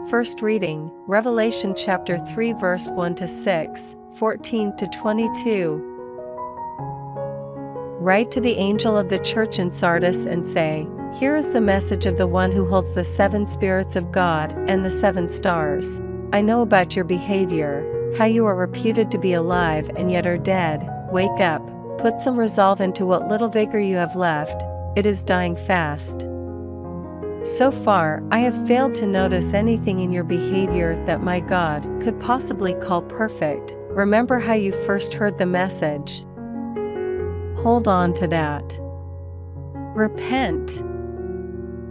First reading, Revelation chapter 3 verse 1 to 6, 14 to 22. Write to the angel of the church in Sardis and say, "Here is the message of the one who holds the 7 spirits of God and the 7 stars. I know about your behavior, how you are reputed to be alive and yet are dead. Wake up, put some resolve into what little vigor you have left, it is dying fast." So far, I have failed to notice anything in your behavior that my God could possibly call perfect. Remember how you first heard the message. Hold on to that. Repent.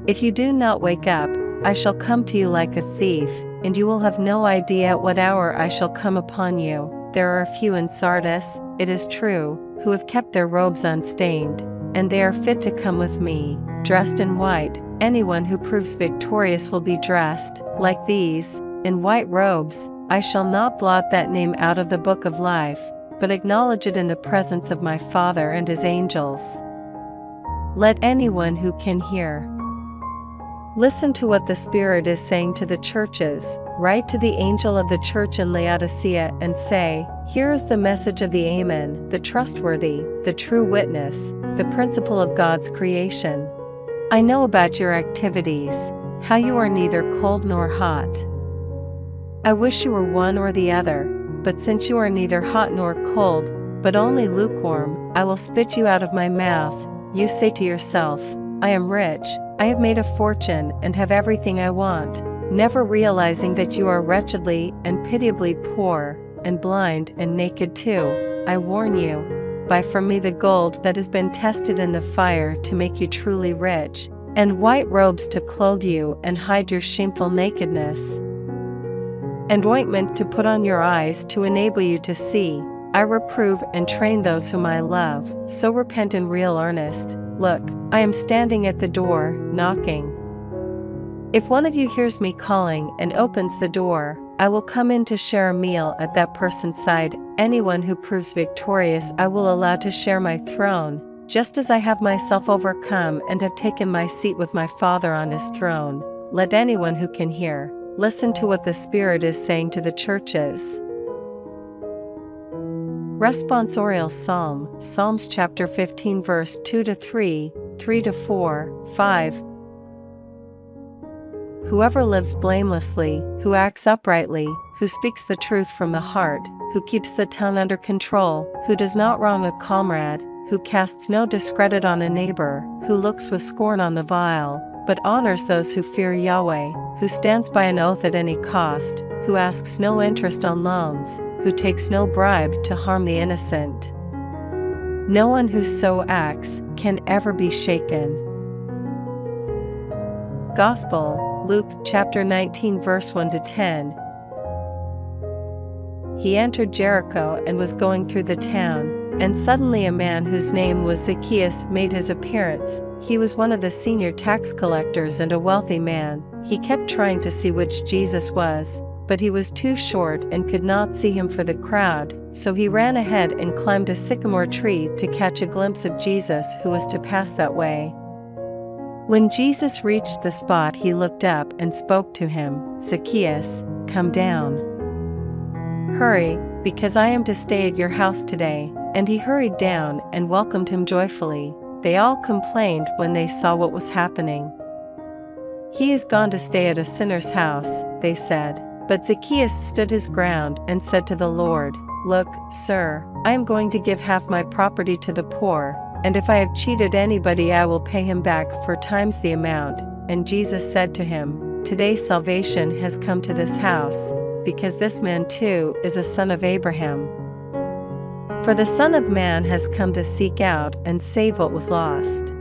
If you do not wake up, I shall come to you like a thief, and you will have no idea at what hour I shall come upon you. There are a few in Sardis, it is true, who have kept their robes unstained, and they are fit to come with me, dressed in white. Anyone who proves victorious will be dressed, like these, in white robes. I shall not blot that name out of the book of life, but acknowledge it in the presence of my Father and his angels. Let anyone who can hear listen to what the Spirit is saying to the churches. Write to the angel of the church in Laodicea and say, "Here is the message of the Amen, the trustworthy, the true witness, the principle of God's creation. I know about your activities, how you are neither cold nor hot. I wish you were one or the other. But since you are neither hot nor cold, but only lukewarm, I will spit you out of my mouth. You say to yourself, 'I am rich, I have made a fortune and have everything I want,' never realizing that you are wretchedly and pitiably poor, and blind and naked too. I warn you, buy from me the gold that has been tested in the fire to make you truly rich, and white robes to clothe you and hide your shameful nakedness, and ointment to put on your eyes to enable you to see. I reprove and train those whom I love, so repent in real earnest. Look, I am standing at the door, knocking. If one of you hears me calling and opens the door, I will come in to share a meal at that person's side. Anyone who proves victorious I will allow to share my throne, just as I have myself overcome and have taken my seat with my Father on his throne." Let anyone who can hear listen to what the Spirit is saying to the churches. Responsorial Psalm, Psalms chapter 15 verse 2 to 3, 3 to 4, 5. Whoever lives blamelessly, who acts uprightly, who speaks the truth from the heart, who keeps the tongue under control, who does not wrong a comrade, who casts no discredit on a neighbor, who looks with scorn on the vile, but honors those who fear Yahweh, who stands by an oath at any cost, who asks no interest on loans, who takes no bribe to harm the innocent. No one who so acts can ever be shaken. Gospel, Luke chapter 19 verse 1 to 10. He entered Jericho and was going through the town, and suddenly a man whose name was Zacchaeus made his appearance. He was one of the senior tax collectors and a wealthy man. He kept trying to see which Jesus was, but he was too short and could not see him for the crowd, so he ran ahead and climbed a sycamore tree to catch a glimpse of Jesus who was to pass that way. When Jesus reached the spot, he looked up and spoke to him, "Zacchaeus, come down. Hurry, because I am to stay at your house today." And he hurried down and welcomed him joyfully. They all complained when they saw what was happening. "He is gone to stay at a sinner's house," they said. But Zacchaeus stood his ground and said to the Lord, "Look, sir, I am going to give half my property to the poor, and if I have cheated anybody I will pay him back 4 times the amount." And Jesus said to him, "Today salvation has come to this house, because this man too is a son of Abraham. For the Son of Man has come to seek out and save what was lost."